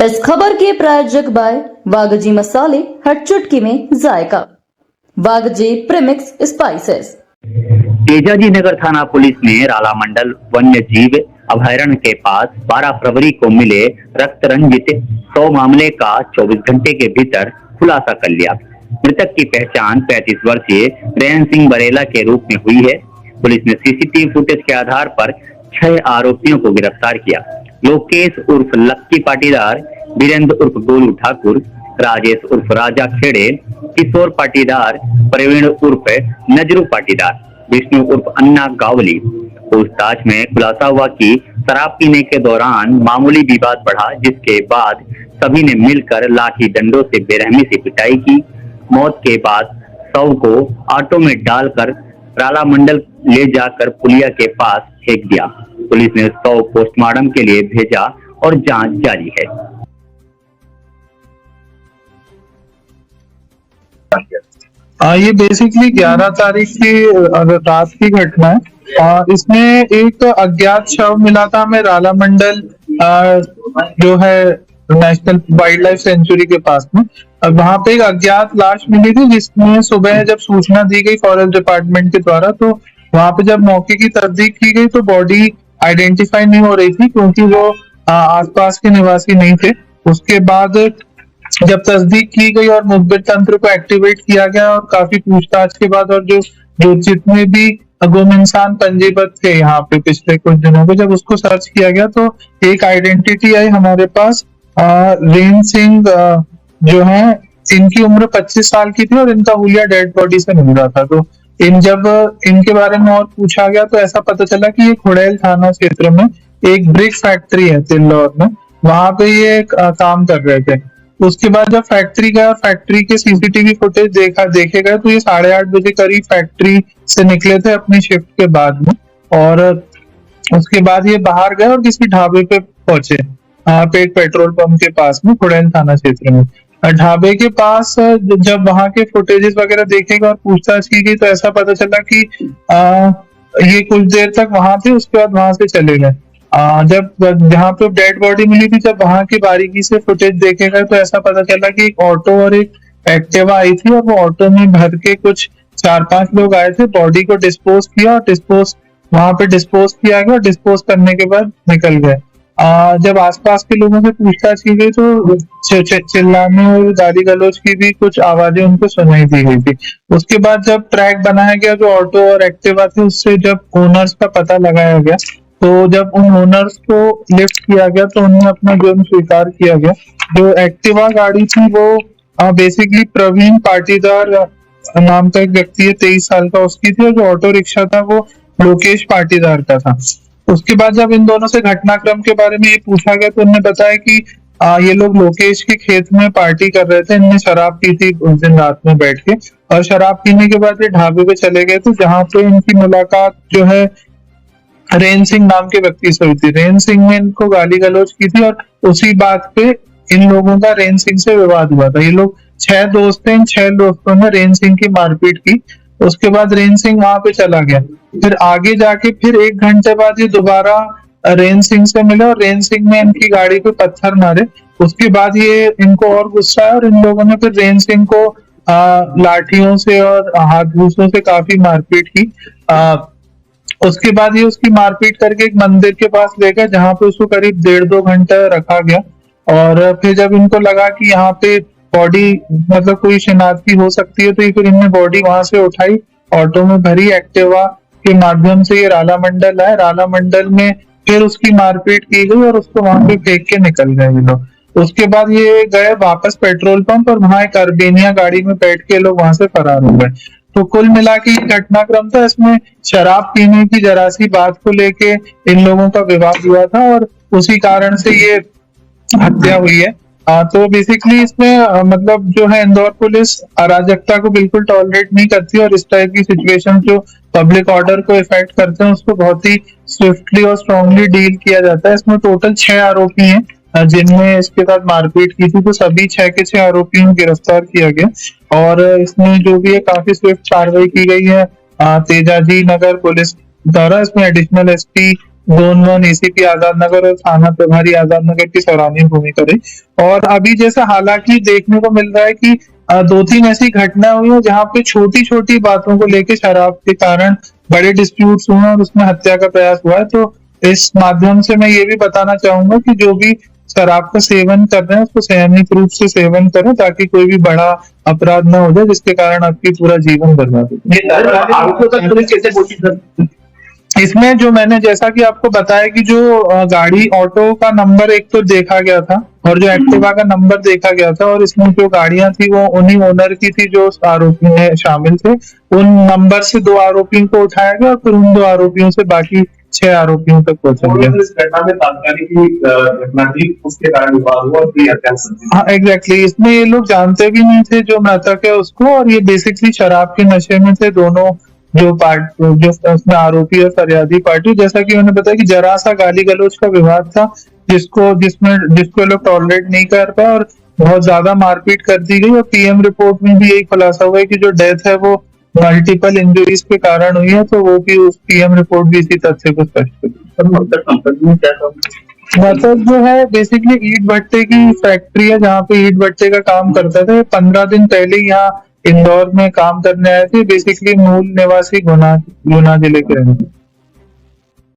इस खबर के प्रायोजक बाय वागजी मसाले, हर चुटकी में जायका। वागजी प्रीमिक्स स्पाइसेस। तेजाजी नगर थाना पुलिस ने राला मंडल वन्य जीव अभयारण्य के पास 12 फरवरी को मिले रक्त रंजित 100 मामले का 24 घंटे के भीतर खुलासा कर लिया। मृतक की पहचान 35 वर्षीय रेन सिंह बरेला के रूप में हुई है। पुलिस ने सीसीटीवी फुटेज के आधार पर 6 आरोपियों को गिरफ्तार किया। लोकेश उर्फ लक्की पाटीदार, वीरेंद्र उर्फ गोलू ठाकुर, राजेश उर्फ राजा खेड़े, किशोर पाटीदार, प्रवीण उर्फ नजरू पाटीदार, विष्णु उर्फ अन्ना गावली। पूछताछ में खुलासा हुआ कि शराब पीने के दौरान मामूली विवाद बढ़ा, जिसके बाद सभी ने मिलकर लाठी डंडों से बेरहमी से पिटाई की। मौत के बाद शव को ऑटो में डालकर राला मंडल ले जाकर पुलिया के पास फेंक दिया। पुलिस ने शव पोस्टमार्टम के लिए भेजा और जांच जारी है। ये बेसिकली 11 तारीख की रात की घटना है। इसमें एक अज्ञात शव मिला था हमें राला मंडल जो है नेशनल वाइल्ड लाइफ सेंचुरी के पास में। वहां पे एक अज्ञात लाश मिली थी, जिसमें सुबह जब सूचना दी गई फॉरेस्ट डिपार्टमेंट के द्वारा, तो वहां पे जब मौके की तस्दीक की गई तो बॉडी आइडेंटिफाई नहीं हो रही थी, क्योंकि वो आसपास के निवासी नहीं थे। उसके बाद जब तस्दीक की गई और मुखबिर तंत्र को एक्टिवेट किया गया और काफी पूछताछ के बाद, और जो जितने भी गुम इंसान पंजीबद्ध थे यहाँ पे पिछले कुछ दिनों में, जब उसको सर्च किया गया तो एक आइडेंटिटी आई हमारे पास। रेन सिंह जो है, इनकी उम्र 25 साल की थी और इनका हुलिया डेड बॉडी से मिल रहा था। तो जब इनके बारे में और पूछा गया तो ऐसा पता चला कि ये खुड़ैल थाना क्षेत्र में एक ब्रिक फैक्ट्री है तिल्लौर में, वहां पे ये काम कर रहे थे। उसके बाद जब फैक्ट्री गया, फैक्ट्री के सीसीटीवी फुटेज देखे गए तो ये 8:30 बजे करीब फैक्ट्री से निकले थे अपनी शिफ्ट के बाद में, और उसके बाद ये बाहर गए और किसी ढाबे पे पहुंचे, एक पेट्रोल पंप के पास में खुड़ैल थाना क्षेत्र में। ढाबे के पास जब वहां के फुटेजेस वगैरह देखे गए और पूछताछ की गई तो ऐसा पता चला कि ये कुछ देर तक वहां थे, उसके बाद वहां से चले गए। जब जहाँ पे डेड बॉडी मिली थी, जब वहां की बारीकी से फुटेज देखे गए तो ऐसा पता चला कि एक ऑटो और एक एक्टिवा आई थी, और वो ऑटो में भर के कुछ 4-5 लोग आए थे। बॉडी को डिस्पोज किया और वहां पे डिस्पोज किया गया, और डिस्पोज करने के बाद निकल गए। जब आसपास के लोगों से पूछताछ की गई तो चिल्लाने और गाली गलौज की भी कुछ आवाजें उनको सुनाई दी गई थी। उसके बाद जब ट्रैक बनाया गया, जो ऑटो और एक्टिवा थे, उससे जब ओनर्स का पता लगाया गया, तो जब उन ओनर्स को लिफ्ट किया गया तो उन्हें अपना जुर्म स्वीकार किया गया। जो एक्टिवा गाड़ी थी वो बेसिकली प्रवीण पाटीदार नाम का एक व्यक्ति है, 23 साल का, उसकी थी, और जो ऑटो रिक्शा था वो लोकेश पाटीदार का था। उसके बाद जब इन दोनों से घटनाक्रम के बारे में ये पूछा गया तो उन्होंने बताया कि ये लोग लोकेश के खेत में पार्टी कर रहे थे, इनने शराब पी थी उस दिन रात में बैठ के, और शराब पीने के बाद ये ढाबे पे चले गए थे, जहाँ पे इनकी मुलाकात जो है रेन सिंह नाम के व्यक्ति से हुई थी। रेन सिंह ने इनको गाली गलौज की थी, और उसी बात पे इन लोगों का रेन सिंह से विवाद हुआ था। ये लोग 6 दोस्त थे, इन 6 दोस्तों ने रेन सिंह की मारपीट की। उसके बाद रेन सिंह वहां पे चला गया। फिर आगे जाके फिर 1 घंटे बाद ये दोबारा रेन सिंह से मिले, और रेन सिंह ने इनकी गाड़ी पे पत्थर मारे। उसके बाद ये इनको और गुस्सा आया और इन लोगों ने फिर रेन सिंह को लाठियों से और हाथ घूसों से काफी मारपीट की। उसके बाद ये उसकी मारपीट करके एक मंदिर के पास ले गए, जहाँ पे उसको करीब 1.5-2 घंटे रखा गया। और फिर जब इनको लगा कि यहाँ पे बॉडी मतलब कोई शिनाख्ती हो सकती है, तो ये फिर इनने बॉडी वहां से उठाई, ऑटो में भरी, एक्टिवा के माध्यम से ये राला मंडल आए। राला मंडल में फिर उसकी मारपीट की गई और उसको वहां पे फेंक के निकल गए ये लोग। उसके बाद ये गए वापस पेट्रोल पंप, और वहां एक अर्बेनिया गाड़ी में बैठ के लोग वहां से फरार हो गए। तो कुल मिला के ये घटनाक्रम था, इसमें शराब पीने की जरा सी बात को लेके इन लोगों का विवाद हुआ था, और उसी कारण से ये हत्या हुई है। तो बेसिकली इसमें मतलब जो है, इंदौर पुलिस अराजकता को बिल्कुल टॉलरेट नहीं करती, और इस टाइप की सिचुएशन जो पब्लिक ऑर्डर को इफेक्ट करते हैं उसको बहुत ही स्विफ्टली और स्ट्रांगली डील किया जाता है। इसमें टोटल 6 आरोपी हैं जिनने इसके साथ मारपीट की थी, तो सभी 6 के 6 आरोपियों को गिरफ्तार किया गया। और इसमें जो भी है काफी स्विफ्ट कार्रवाई की गई है तेजाजी नगर पुलिस द्वारा। इसमें additional SP zone 1 ACP Azad Nagar और थाना प्रभारी आजाद नगर की सौरानी भूमि करे। और अभी जैसे हालांकि देखने को मिल रहा है कि 2-3 ऐसी घटनाएं हुई है जहाँ पे छोटी छोटी बातों को लेके शराब के कारण बड़े डिस्प्यूट्स हुए और उसमें हत्या का प्रयास हुआ है। तो इस माध्यम से मैं ये भी बताना चाहूंगा कि जो भी शराब का सेवन कर रहे हैं उसको संयमित रूप से सेवन करें ताकि कोई भी बड़ा अपराध न हो जाए जिसके कारण आपकी पूरा जीवन बर्बाद हो। आरोपियों तक पुलिस कैसे पहुंची सर? इसमें जो मैंने जैसा कि आपको बताया कि जो गाड़ी ऑटो का नंबर एक तो देखा गया था और जो एक्टिवा का नंबर देखा गया था और इसमें जो गाड़ियां थी वो उन्हीं ओनर की थी जो आरोपी में शामिल थे। उन नंबर से 2 आरोपियों को उठाया गया और फिर उन 2 आरोपियों से बाकी 6 आरोपियों तक पहुंचा गया। इस घटना में तात्कालिक घटना थी, उसके कारण विवाद हुआ और फिर हत्या कर दी। हाँ एग्जैक्टली, इसमें ये लोग जानते भी नहीं थे जो मृतक है उसको, और ये बेसिकली शराब के नशे में थे दोनों जो उसमें आरोपी और फरियादी पार्टी। जैसा कि उन्होंने बताया कि जरा सा गाली गलौज का विवाद था जिसको लोग टॉलरेट नहीं कर पाए और बहुत ज्यादा मारपीट कर दी गई। और पीएम रिपोर्ट में भी यही खुलासा हुआ है कि जो डेथ है वो मल्टीपल इंजरीज के कारण हुई है, तो वो भी उस पीएम रिपोर्ट भी इसी तथ्य को स्पष्ट करती है। मतलब जो है बेसिकली ईंट भट्टे की फैक्ट्री है जहाँ पे ईंट भट्टे का काम करता था। 15 दिन पहले यहाँ इंदौर में काम करने आए थे। बेसिकली मूल निवासी गुना जिले के रहने।